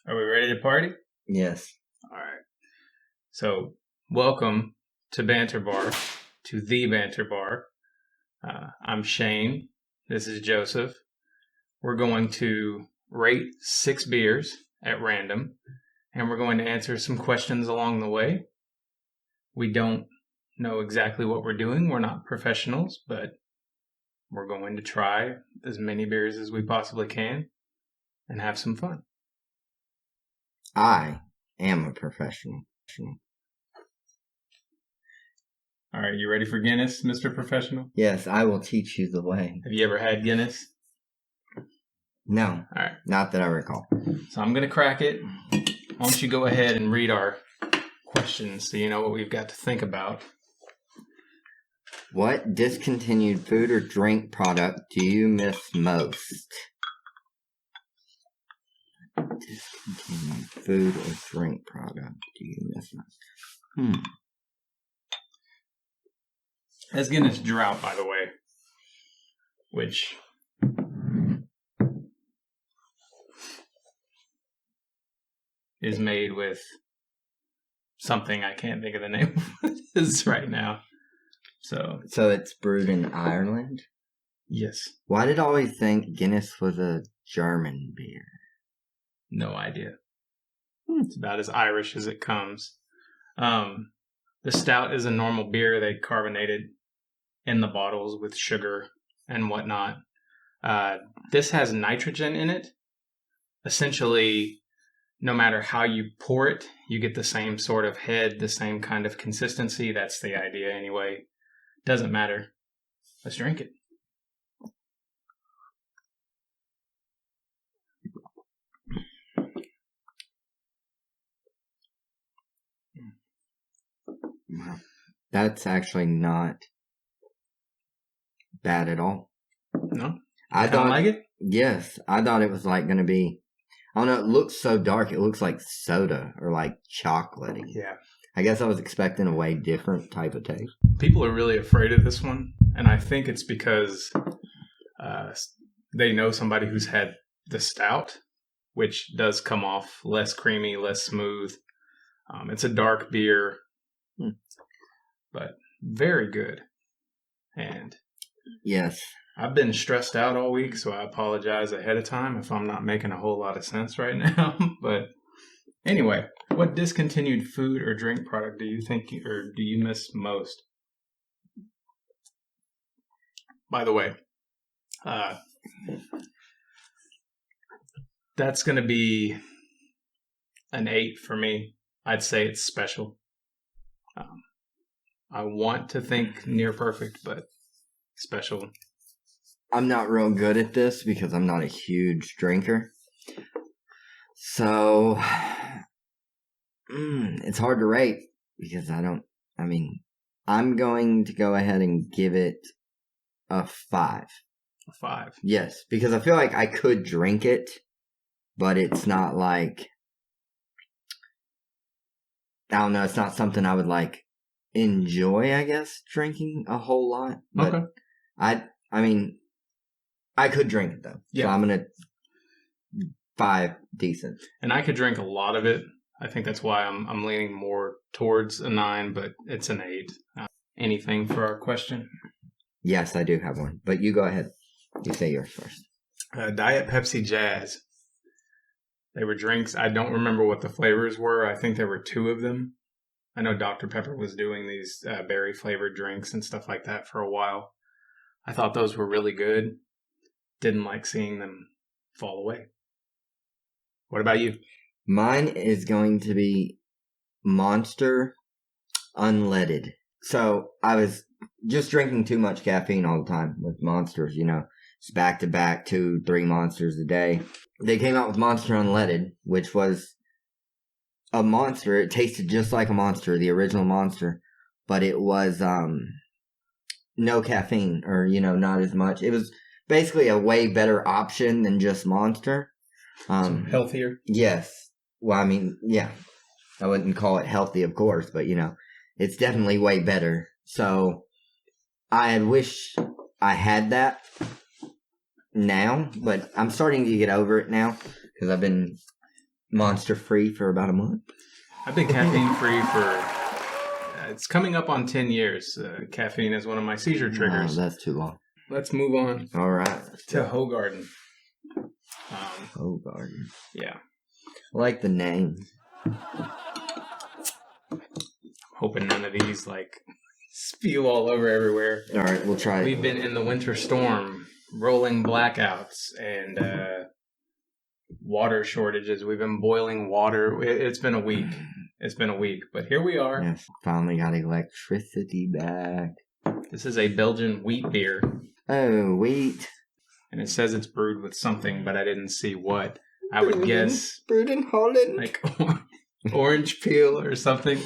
Are we ready to party? Yes. All right. So, welcome to Banter Bar, to the Banter Bar. I'm Shane. This is Joseph. We're going to rate 6 beers at random, and we're going to answer some questions along the way. We don't know exactly what we're doing. We're not professionals, but we're going to try as many beers as we possibly can and have some fun. I am a professional. All right, you ready for Guinness, Mr. Professional? Yes, I will teach you the way. Have you ever had Guinness? No. All right. Not that I recall. So I'm going to crack it. Why don't you go ahead and read our questions so you know what we've got to think about. What discontinued food or drink product do you miss most? Discontinued food or drink product do you miss most? That's Guinness Draught, by the way, which is made with something I can't think of the name of this right now. So it's brewed in Ireland? Yes. Why did I always think Guinness was a German beer? No idea. It's about as Irish as it comes. The Stout is a normal beer. They carbonated in the bottles with sugar and whatnot. This has nitrogen in it. Essentially, no matter how you pour it, you get the same sort of head, the same kind of consistency. That's the idea anyway. Doesn't matter. Let's drink it. That's actually not bad at all. No? I don't like it? Yes. I thought it was like going to be, I don't know, it looks so dark. It looks like soda or like chocolatey. Yeah. I guess I was expecting a way different type of taste. People are really afraid of this one, and I think it's because they know somebody who's had the Stout, which does come off less creamy, less smooth. It's a dark beer, but very good. And yes, I've been stressed out all week, so I apologize ahead of time if I'm not making a whole lot of sense right now. But anyway, what discontinued food or drink product do you think or do you miss most? By the way, that's going to be an 8 for me. I'd say it's special. I want to think near perfect, but special. I'm not real good at this because I'm not a huge drinker. So, it's hard to rate because I'm going to go ahead and give it a 5. A 5? Yes, because I feel like I could drink it, but it's not like, I don't know, it's not something I would like enjoy, I guess, drinking a whole lot. But okay. I could drink it though. Yeah. So I'm going to 5 decent. And I could drink a lot of it. I think that's why I'm leaning more towards a 9, but it's an 8. Anything for our question? Yes, I do have one. But you go ahead. You say yours first. Diet Pepsi Jazz. They were drinks. I don't remember what the flavors were. I think there were 2 of them. I know Dr. Pepper was doing these berry-flavored drinks and stuff like that for a while. I thought those were really good. Didn't like seeing them fall away. What about you? Mine is going to be Monster Unleaded. So I was just drinking too much caffeine all the time with Monsters, It's back-to-back 2-3 Monsters a day. They came out with Monster Unleaded, which was a Monster. It tasted just like a Monster, the original Monster, but it was no caffeine or, not as much. It was basically a way better option than just Monster. Healthier? Yes. Well, yeah. I wouldn't call it healthy, of course, but, it's definitely way better. So I wish I had that now, but I'm starting to get over it now because I've been Monster free for about a month. I've been caffeine free for... it's coming up on 10 years. Caffeine is one of my seizure triggers. Oh, that's too long. Let's move on. All right. To Hoegaarden. Hoegaarden. Yeah. I like the name. Hoping none of these, spew all over everywhere. All right, we'll try it. We've been in the winter storm, rolling blackouts, and water shortages. We've been boiling water. It's been a week. But here we are. Yes, finally got electricity back. This is a Belgian wheat beer. Oh, wheat. And it says it's brewed with something, but I didn't see what. I would guess brewed in Holland. like orange peel or something.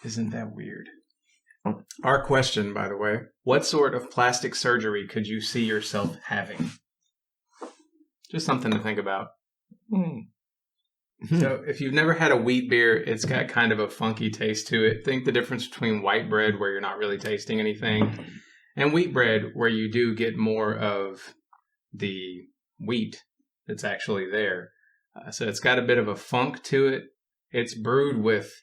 Isn't that weird? Our question, by the way, what sort of plastic surgery could you see yourself having? Just something to think about. So if you've never had a wheat beer, it's got kind of a funky taste to it. Think the difference between white bread, where you're not really tasting anything, and wheat bread, where you do get more of the wheat that's actually there. So it's got a bit of a funk to it. It's brewed with,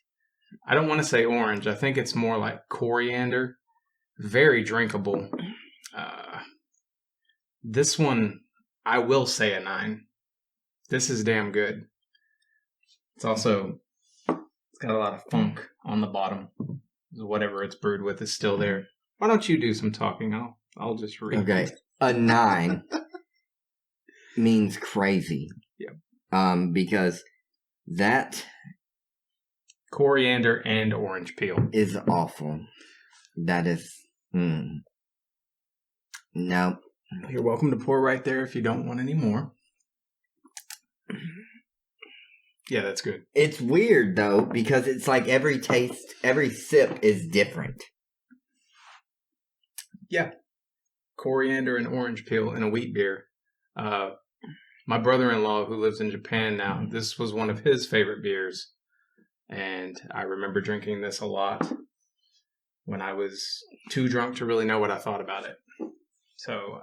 I don't want to say orange. I think it's more like coriander. Very drinkable. This one, I will say a 9. This is damn good. It's got a lot of funk on the bottom. Whatever it's brewed with is still there. Why don't you do some talking? I'll just read. Okay. A 9 means crazy. Yeah. Because that coriander and orange peel is awful. That is no. You're welcome to pour right there if you don't want any more. Yeah, that's good. It's weird though, because it's like every sip is different. Yeah. Coriander and orange peel in a wheat beer. My brother-in-law, who lives in Japan now, this was one of his favorite beers. And I remember drinking this a lot when I was too drunk to really know what I thought about it. So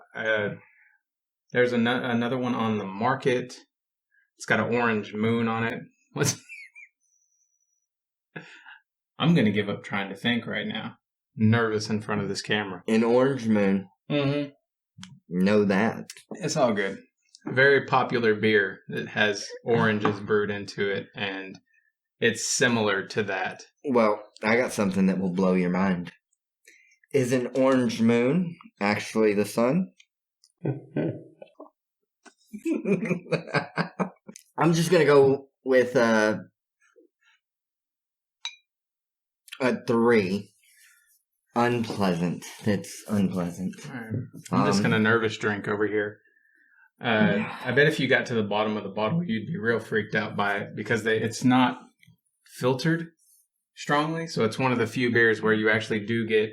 there's another one on the market. It's got an orange moon on it. I'm going to give up trying to think right now. Nervous in front of this camera. An orange moon. Mm-hmm. Know that. It's all good. Very popular beer that has oranges brewed into it, and it's similar to that. Well, I got something that will blow your mind. Is an orange moon actually the sun? I'm just going to go with a 3. Unpleasant. It's unpleasant. I'm just going to nervous drink over here. I bet if you got to the bottom of the bottle, you'd be real freaked out by it because it's not filtered strongly. So it's one of the few beers where you actually do get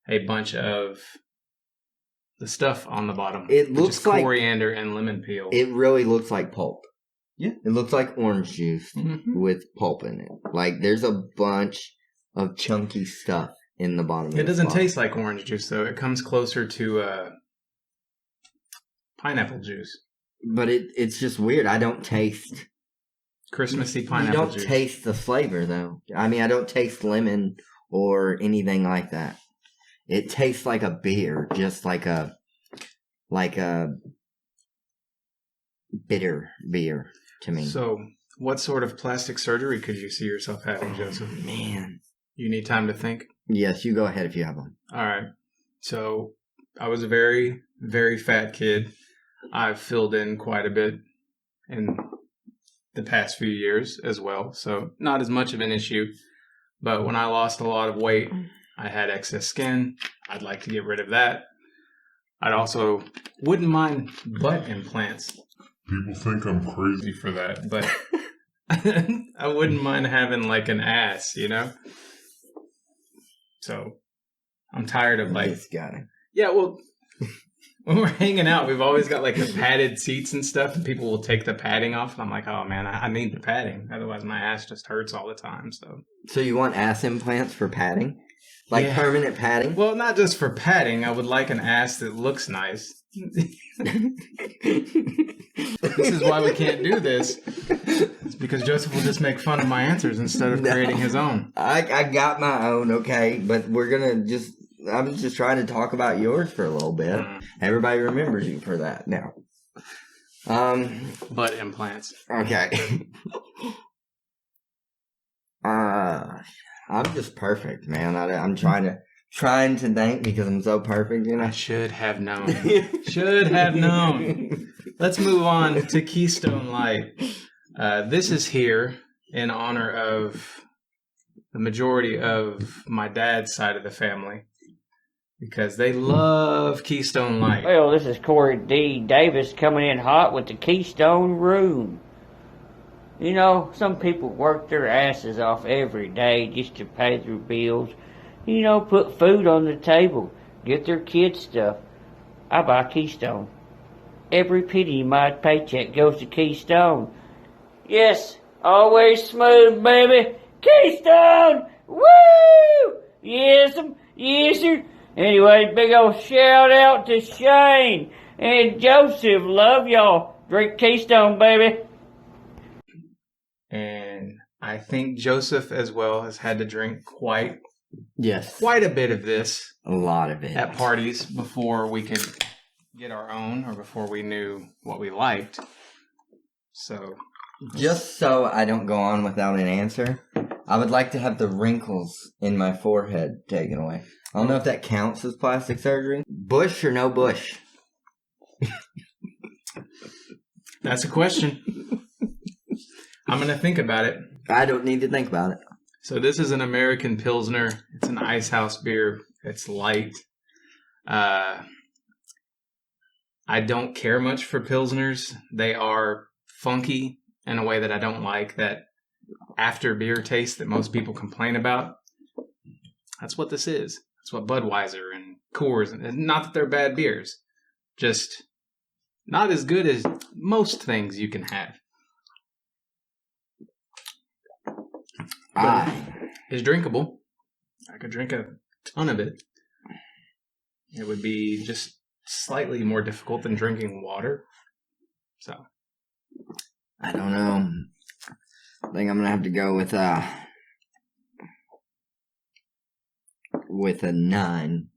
a bunch of the stuff on the bottom. It looks like coriander and lemon peel. It really looks like pulp. Yeah. It looks like orange juice with pulp in it. Like there's a bunch of chunky stuff in the bottom. It doesn't taste like orange juice though. It comes closer to pineapple juice. But it's just weird. I don't taste Christmassy pineapple juice. You don't taste the flavor though. I mean, I don't taste lemon or anything like that. It tastes like a beer, just like a bitter beer to me. So, what sort of plastic surgery could you see yourself having, Joseph? Man. You need time to think? Yes, you go ahead if you have one. All right. So, I was a very, very fat kid. I've filled in quite a bit in the past few years as well. So, not as much of an issue. But when I lost a lot of weight, I had excess skin. I'd like to get rid of that. I'd also wouldn't mind butt implants. People think I'm crazy for that, but I wouldn't mind having like an ass, you know? So I'm tired of like... This guy. Yeah, well, when we're hanging out, we've always got like the padded seats and stuff, and people will take the padding off, and I'm like, oh man, I need the padding. Otherwise my ass just hurts all the time, so... So you want ass implants for padding? Like Yeah. permanent padding? Well, not just for padding. I would like an ass that looks nice. This is why we can't do this. It's because Joseph will just make fun of my answers instead of creating his own. I got my own, okay, but we're gonna I was just trying to talk about yours for a little bit. Everybody remembers you for that now. Butt implants. Okay. I'm just perfect, man. I'm trying to think because I'm so perfect, you know. I should have known. Should have known. Let's move on to Keystone Light. This is here in honor of the majority of my dad's side of the family because they love Keystone Light. Well, this is Corey D. Davis coming in hot with the Keystone Room. You know, some people work their asses off every day just to pay their bills. You know, put food on the table, get their kids stuff. I buy Keystone. Every penny of my paycheck goes to Keystone. Yes, always smooth, baby. Keystone! Woo! Yes, sir. Anyway, big old shout out to Shane and Joseph. Love y'all. Drink Keystone, baby. And I think Joseph as well has had to drink quite Yes. a bit of this A lot of it. at parties before we could get our own or before we knew what we liked. So, Just so I don't go on without an answer, I would like to have the wrinkles in my forehead taken away. I don't know if that counts as plastic surgery. Bush or no bush? that's a question. I'm going to think about it. I don't need to think about it. So this is an American Pilsner. It's an ice house beer. It's light. I don't care much for Pilsners. They are funky in a way that I don't like. That after beer taste that most people complain about. That's what this is. That's what Budweiser and Coors, and not that they're bad beers. Just not as good as most things you can have. It's drinkable. I could drink a ton of it. It would be just slightly more difficult than drinking water. So, I don't know. I think I'm gonna have to go with a 9.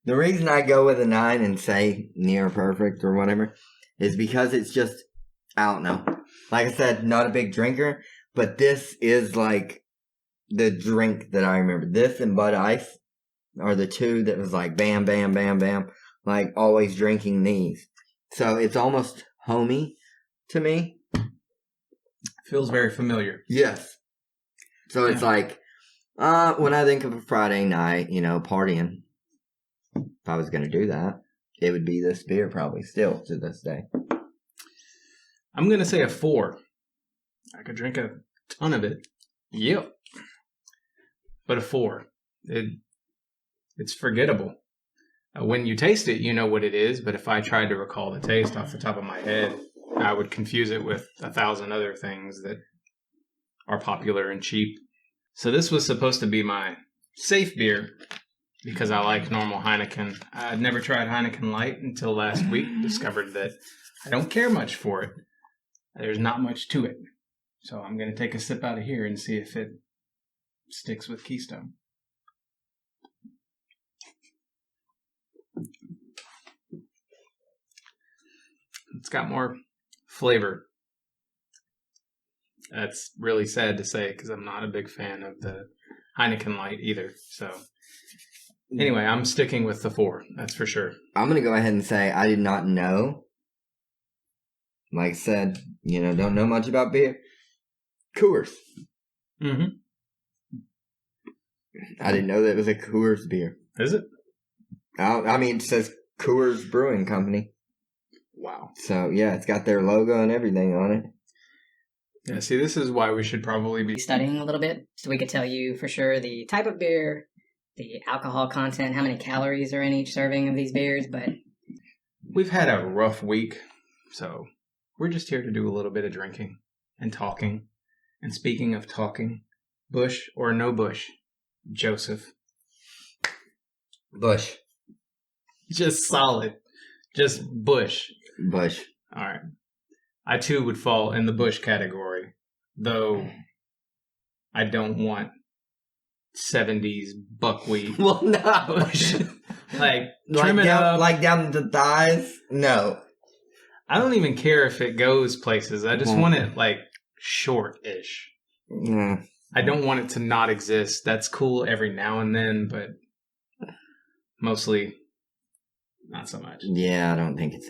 The reason I go with a 9 and say near perfect or whatever is because it's just, I don't know. Like I said, not a big drinker, but this is like the drink that I remember. This and Bud Ice are the two that was like bam, bam, bam, bam. Like always drinking these. So it's almost homey to me. feels very familiar. Yes. So it's like, when I think of a Friday night, you know, partying, if I was going to do that, it would be this beer probably still to this day. I'm going to say a 4. I could drink a ton of it. Yep. But a 4. It's forgettable. When you taste it, you know what it is, but if I tried to recall the taste off the top of my head, I would confuse it with 1,000 other things that are popular and cheap. So this was supposed to be my safe beer because I like normal Heineken. I'd never tried Heineken Light until last week. Discovered that I don't care much for it. There's not much to it. So I'm going to take a sip out of here and see if it sticks with Keystone. It's got more flavor. That's really sad to say because I'm not a big fan of the Heineken Light either. So anyway, I'm sticking with the 4. That's for sure. I'm going to go ahead and say I did not know. Like I said, you know, don't know much about beer. Coors. Mm-hmm. I didn't know that it was a Coors beer. Is it? I mean, it says Coors Brewing Company. Wow. So, yeah, it's got their logo and everything on it. Yeah, see, this is why we should probably be studying a little bit so we could tell you for sure the type of beer, the alcohol content, how many calories are in each serving of these beers, but We've had a rough week, so we're just here to do a little bit of drinking and talking. And speaking of talking, bush or no bush, Joseph, Bush. Just solid. Just Bush. Bush. All right. I too would fall in the Bush category, though I don't want 70s buckwheat Well, no. Bush. Trim it down, up. like down the thighs? No. I don't even care if it goes places. I just want it like short-ish. Yeah. I don't want it to not exist. That's cool every now and then, but mostly not so much. Yeah, I don't think it's...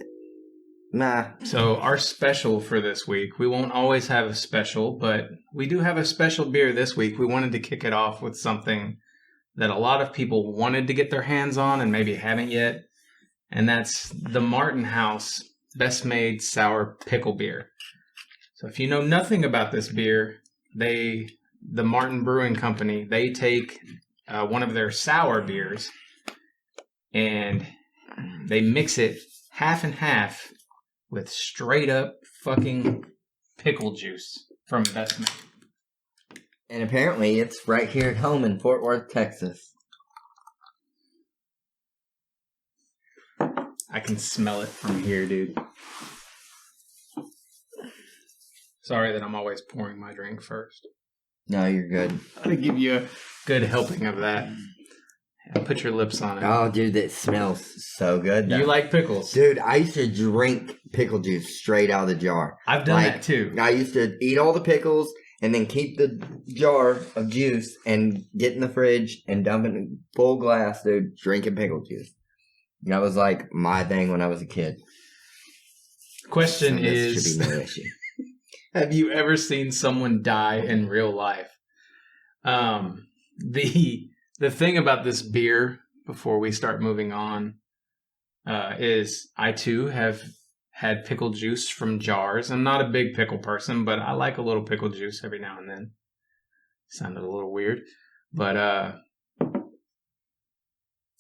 Nah. So our special for this week, we won't always have a special, but we do have a special beer this week. We wanted to kick it off with something that a lot of people wanted to get their hands on and maybe haven't yet, and that's the Martin House Best Made Sour Pickle Beer. So if you know nothing about this beer, the Martin Brewing Company, they take one of their sour beers and they mix it half and half with straight up fucking pickle juice from Best Made. And apparently it's right here at home in Fort Worth, Texas. I can smell it from here, dude. Sorry that I'm always pouring my drink first. No, you're good. I'm going to give you a good helping of that. Put your lips on it. Oh, dude, that smells so good. You like pickles? Dude, I used to drink pickle juice straight out of the jar. I've done that too. I used to eat all the pickles and then keep the jar of juice and get in the fridge and dump it in full glass, dude, drinking pickle juice. That was like my thing when I was a kid. Question So this is, should be no issue. have you ever seen someone die in real life? The thing about this beer, before we start moving on, is I too have had pickle juice from jars. I'm not a big pickle person, but I like a little pickle juice every now and then. Sounded a little weird, but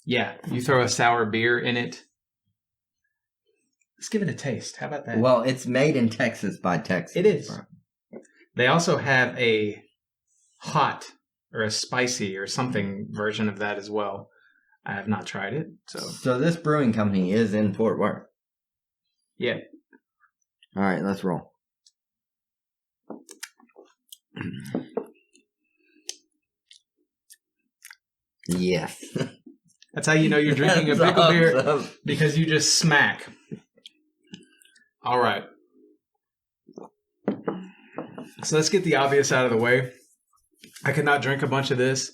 yeah, you throw a sour beer in it. Let's give it a taste. How about that? Well, it's made in Texas by Texas. It is. They also have a hot or a spicy or something version of that as well. I have not tried it, So this brewing company is in Fort Worth. Yeah. All right, let's roll. Yes. That's how you know you're drinking a pickle beer, because you just smack. All right. So let's get the obvious out of the way. I could not drink a bunch of this.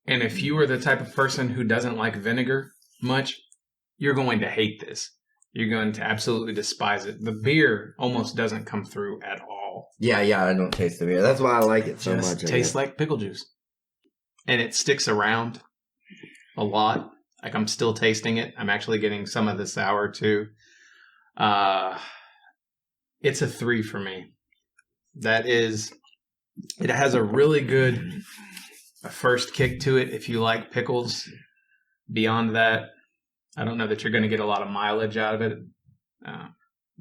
And if you are the type of person who doesn't like vinegar much, you're going to hate this. You're going to absolutely despise it. The beer almost doesn't come through at all. Yeah, I don't taste the beer. That's why I like it so Just much. tastes like pickle juice. And it sticks around a lot. Like, I'm still tasting it. I'm actually getting some of the sour too. It's a 3 for me. It has a really good first kick to it if you like pickles. Beyond that, I don't know that you're going to get a lot of mileage out of it.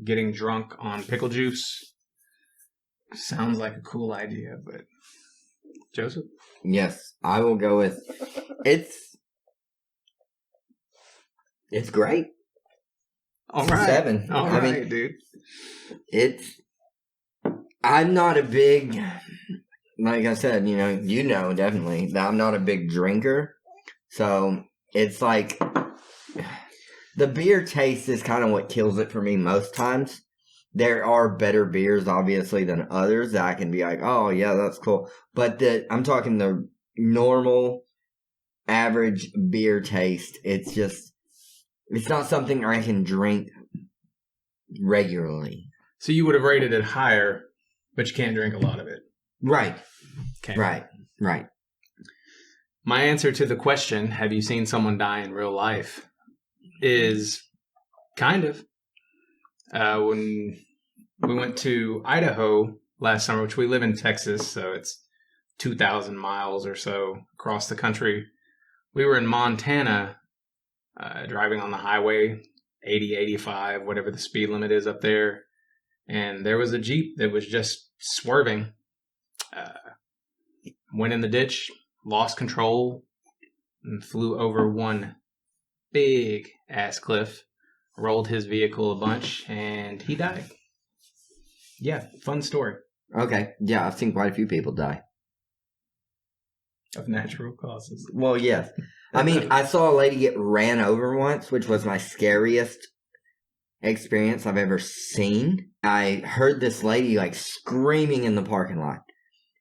Getting drunk on pickle juice sounds like a cool idea, but Joseph? Yes, I will go with it's great. All right. 7. All I right, mean, dude. I'm not a big, like I said, you know definitely that I'm not a big drinker. So it's like the beer taste is kind of what kills it for me most times. There are better beers, obviously, than others that I can be like, oh, yeah, that's cool. But I'm talking the normal, average beer taste. It's not something I can drink regularly. So you would have rated it higher, but you can't drink a lot of it. Right. Okay. Right. My answer to the question, have you seen someone die in real life, is kind of. When we went to Idaho last summer, which we live in Texas, so it's 2,000 miles or so across the country. We were in Montana, driving on the highway, 80, 85, whatever the speed limit is up there. And there was a Jeep that was just swerving. Went in the ditch, lost control, and flew over one big ass cliff, rolled his vehicle a bunch, and he died. Yeah, fun story. Okay. Yeah, I've seen quite a few people die. Of natural causes. Well, yes. I mean, I saw a lady get ran over once, which was my scariest experience I've ever seen. I heard this lady like screaming in the parking lot.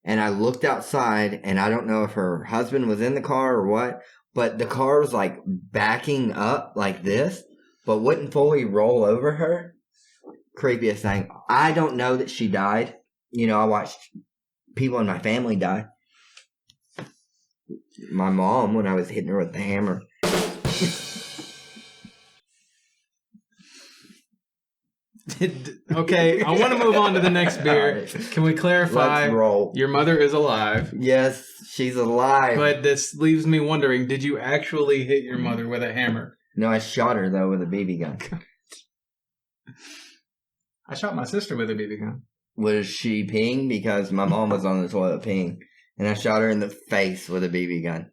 And I looked outside, and I don't know if her husband was in the car or what, but the car was like backing up like this, but wouldn't fully roll over her. Creepiest thing. I don't know that she died. You know, I watched people in my family die. My mom, when I was hitting her with the hammer. Okay, I want to move on to the next beer. Right. Can we clarify? Let's roll. Your mother is alive. Yes, she's alive. But this leaves me wondering, did you actually hit your mother with a hammer? No, I shot her, though, with a BB gun. I shot my sister with a BB gun. Was she peeing? Because my mom was on the toilet peeing. And I shot her in the face with a BB gun.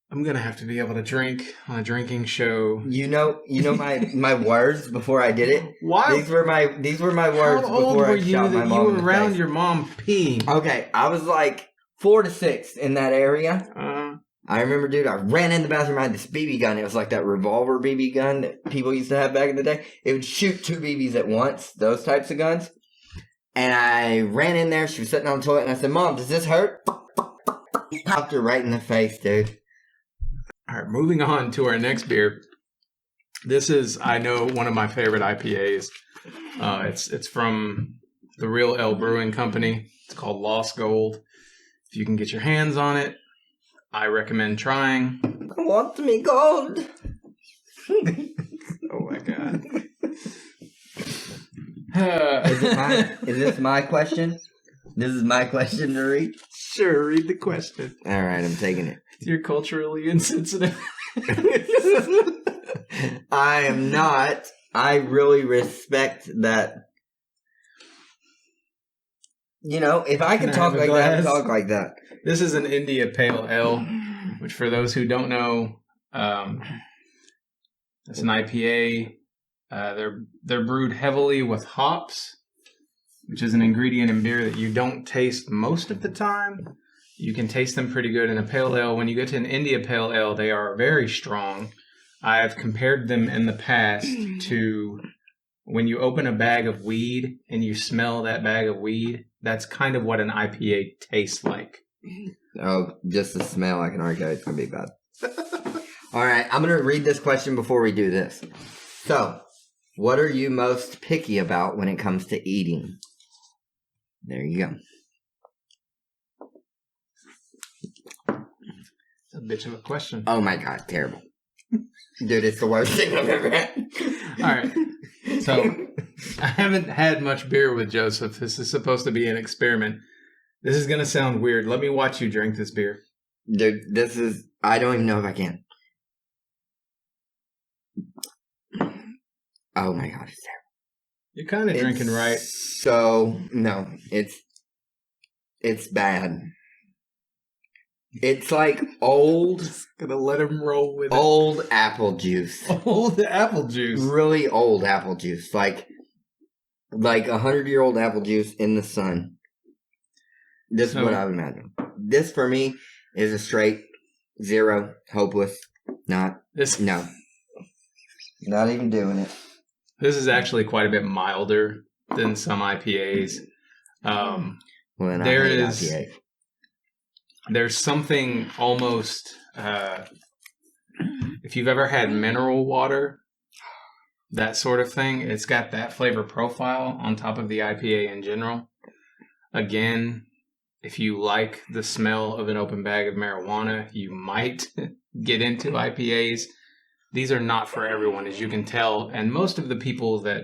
I'm going to have to be able to drink on a drinking show. You know my words before I did it? Why? These were my words How old before were I you shot my that mom you in were the around face. your mom peeing? Okay, I was like 4 to 6 in that area. I remember, dude, I ran in the bathroom. I had this BB gun. It was like that revolver BB gun that people used to have back in the day. It would shoot 2 BBs at once, those types of guns. And I ran in there. She was sitting on the toilet, and I said, "Mom, does this hurt?" Popped her right in the face, dude. All right, moving on to our next beer. This is, I know, one of my favorite IPAs. It's from the Real Ale Brewing Company. It's called Lost Gold. If you can get your hands on it, I recommend trying. I want me gold. Oh my god. Is this my question? This is my question to read? Sure, read the question. All right, I'm taking it. You're culturally insensitive. I am not. I really respect that. You know, if I can Can I talk have a like that, glass? talk like that. This is an India Pale Ale, which for those who don't know, it's an IPA. They're brewed heavily with hops, which is an ingredient in beer that you don't taste most of the time. You can taste them pretty good in a pale ale. When you get to an India Pale Ale, they are very strong. I've compared them in the past to when you open a bag of weed and you smell that bag of weed. That's kind of what an IPA tastes like. Oh, just the smell, I can already tell it's going to be bad. All right, I'm going to read this question before we do this. So, what are you most picky about when it comes to eating? There you go. It's a bitch of a question. Oh my god, terrible. Dude, it's the worst thing I've ever had. All right. So, I haven't had much beer with Joseph. This is supposed to be an experiment. This is going to sound weird. Let me watch you drink this beer. Dude, this is... I don't even know if I can. Oh my god, it's terrible. You're kind of drinking right. So, no, it's bad. It's like old... Just gonna let him roll with old apple juice. Old apple juice. Really old apple juice. Like 100-year-old apple juice in the sun. This is what I would imagine. This, for me, is a straight 0. Hopeless. No. Not even doing it. This is actually quite a bit milder than some IPAs. Well, then I hate IPA. There's something almost... if you've ever had mineral water, that sort of thing, it's got that flavor profile on top of the IPA in general. Again, if you like the smell of an open bag of marijuana, you might get into IPAs. These are not for everyone, as you can tell. And most of the people that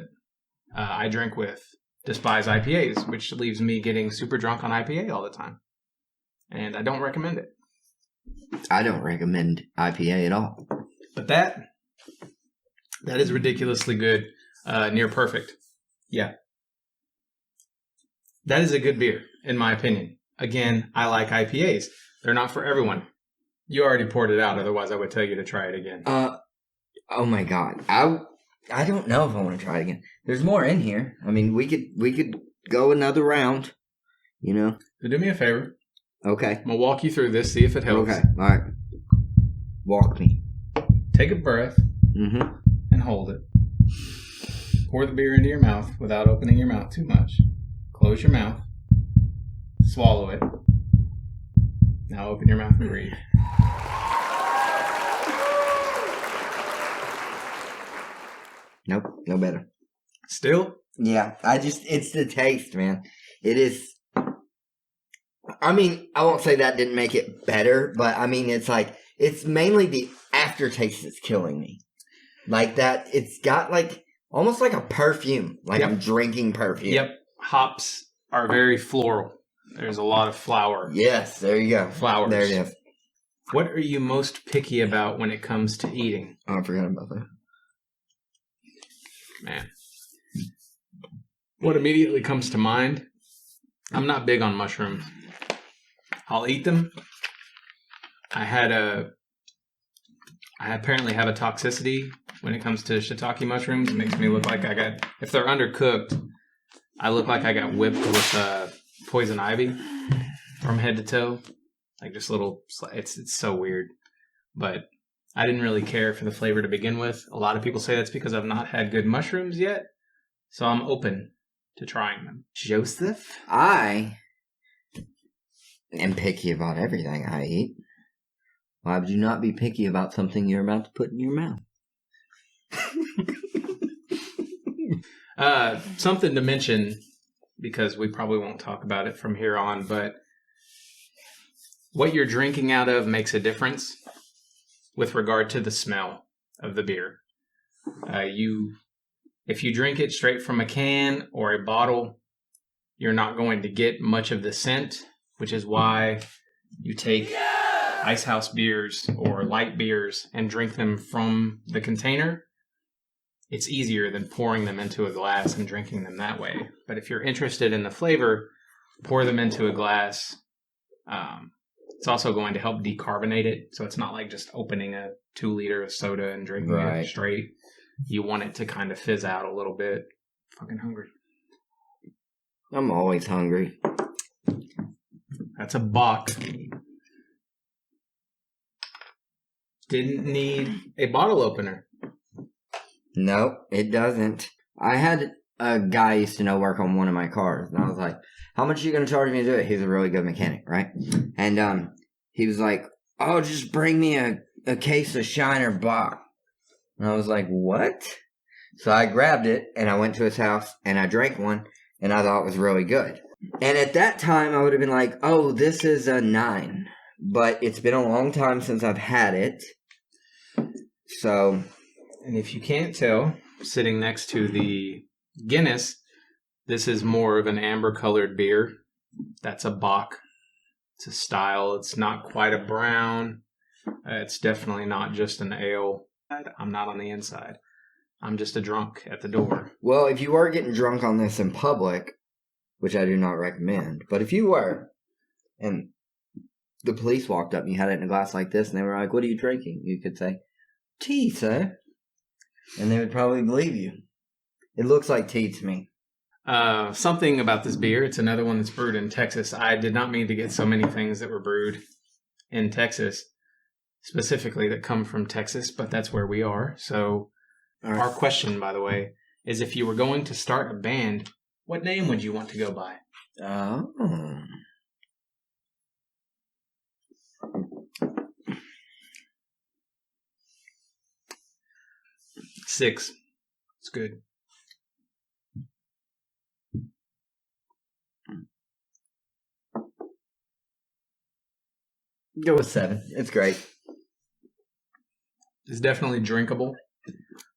I drink with despise IPAs, which leaves me getting super drunk on IPA all the time. And I don't recommend it. I don't recommend IPA at all. But that is ridiculously good. Near perfect. Yeah. That is a good beer, in my opinion. Again, I like IPAs. They're not for everyone. You already poured it out, otherwise I would tell you to try it again. Oh my god. I don't know if I want to try it again. There's more in here. I mean, we could go another round, you know. So do me a favor. Okay. I'm gonna walk you through this, see if it helps. Okay. All right. Walk me. Take a breath Mm-hmm. and hold it. Pour the beer into your mouth without opening your mouth too much. Close your mouth. Swallow it. Now open your mouth and breathe. Nope. No better. Still? Yeah. It's the taste, man. It is. I mean, I won't say that didn't make it better, but I mean, it's mainly the aftertaste that's killing me. Like that, it's got like almost like a perfume. Like Yep. I'm drinking perfume. Yep. Hops are very floral. There's a lot of flower. Yes, there you go. Flowers. There it is. What are you most picky about when it comes to eating? Oh, I forgot about that. Man. What immediately comes to mind? I'm not big on mushrooms. I'll eat them. I apparently have a toxicity when it comes to shiitake mushrooms. It makes me look like if they're undercooked, I look like I got whipped with poison ivy from head to toe. Like just it's so weird. But I didn't really care for the flavor to begin with. A lot of people say that's because I've not had good mushrooms yet. So I'm open to trying them. Joseph? I am picky about everything I eat. Why would you not be picky about something you're about to put in your mouth? Something to mention, because we probably won't talk about it from here on, but what you're drinking out of makes a difference with regard to the smell of the beer. If you drink it straight from a can or a bottle, you're not going to get much of the scent, which is why you take ice house beers or light beers and drink them from the container. It's easier than pouring them into a glass and drinking them that way. But if you're interested in the flavor, pour them into a glass. It's also going to help decarbonate it. So it's not like just opening a 2 liter of soda and drinking it straight. You want it to kind of fizz out a little bit. Fucking hungry. I'm always hungry. That's a Bock. Didn't need a bottle opener. Nope, it doesn't. I had a guy I used to know work on one of my cars, and I was like, how much are you going to charge me to do it? He's a really good mechanic, right? And he was like, oh, just bring me a case of Shiner Bock. And I was like, what? So I grabbed it, and I went to his house, and I drank one, and I thought it was really good. And at that time, I would have been like, oh, this is a 9. But it's been a long time since I've had it. So... And if you can't tell, sitting next to the Guinness, this is more of an amber-colored beer. That's a Bock. It's a style. It's not quite a brown. It's definitely not just an ale. I'm not on the inside. I'm just a drunk at the door. Well, if you were getting drunk on this in public, which I do not recommend, but if you were, and the police walked up and you had it in a glass like this, and they were like, what are you drinking? You could say, tea, sir. And they would probably believe you. It looks like tea to me. Something about this beer, it's another one that's brewed in Texas. I did not mean to get so many things that were brewed in Texas, specifically that come from Texas, but that's where we are. So our question, by the way, is if you were going to start a band, what name would you want to go by? Oh. 6. It's good. Go with 7. It's great. It's definitely drinkable.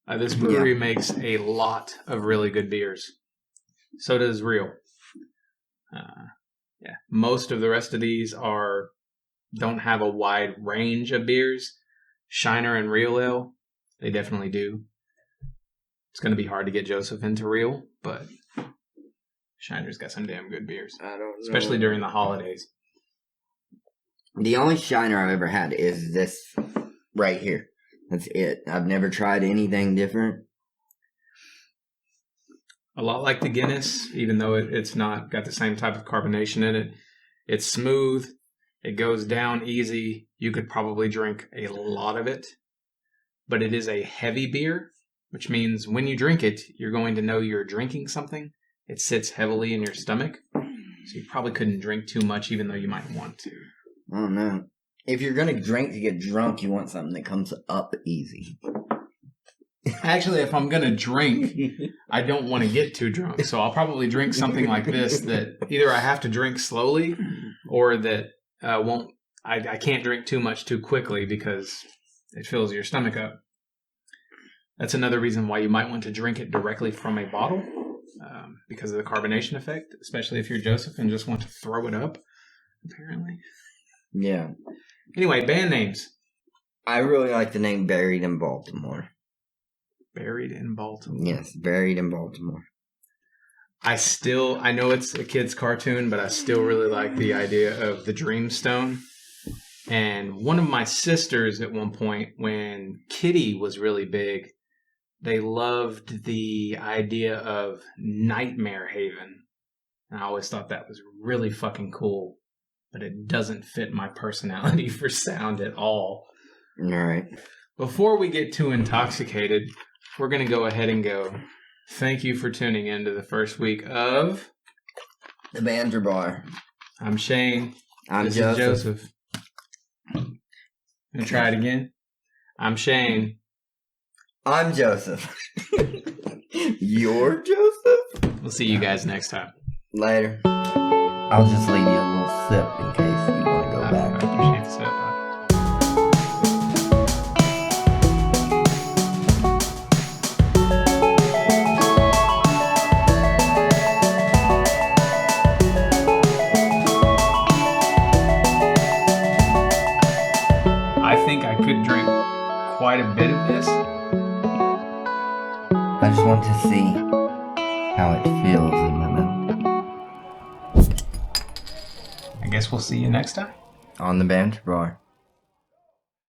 This brewery makes a lot of really good beers. So does Real. Most of the rest of these don't have a wide range of beers. Shiner and Real Ale, they definitely do. It's going to be hard to get Joseph into Real, but Shiner's got some damn good beers. I don't know. Especially during the holidays. The only Shiner I've ever had is this right here. That's it. I've never tried anything different. A lot like the Guinness, even though it's not got the same type of carbonation in it. It's smooth. It goes down easy. You could probably drink a lot of it. But it is a heavy beer, which means when you drink it, you're going to know you're drinking something. It sits heavily in your stomach. So you probably couldn't drink too much, even though you might want to. I don't know. If you're going to drink to get drunk, you want something that comes up easy. Actually, if I'm going to drink, I don't want to get too drunk. So I'll probably drink something like this that either I have to drink slowly or that I can't drink too much too quickly because it fills your stomach up. That's another reason why you might want to drink it directly from a bottle because of the carbonation effect, especially if you're Joseph and just want to throw it up, apparently. Yeah. Anyway, band names. I really like the name Buried in Baltimore. Buried in Baltimore. Yes, Buried in Baltimore. I know it's a kid's cartoon, but I still really like the idea of the Dreamstone. And one of my sisters at one point, when Kitty was really big, they loved the idea of Nightmare Haven. And I always thought that was really fucking cool, but it doesn't fit my personality for sound at all. All right. Before we get too intoxicated, we're going to go ahead and go. Thank you for tuning in to the first week of The Banter Bar. I'm Shane. I'm This Joseph. is Joseph. Gonna try it again. I'm Shane. I'm Joseph. You're Joseph? We'll see you guys next time. Later. I'll just leave you a little sip in case you want to go I back. appreciate the sip. I think I could drink quite a bit of this. I just want to see how it feels in my mouth. I guess we'll see you next time. On the Banter Bar.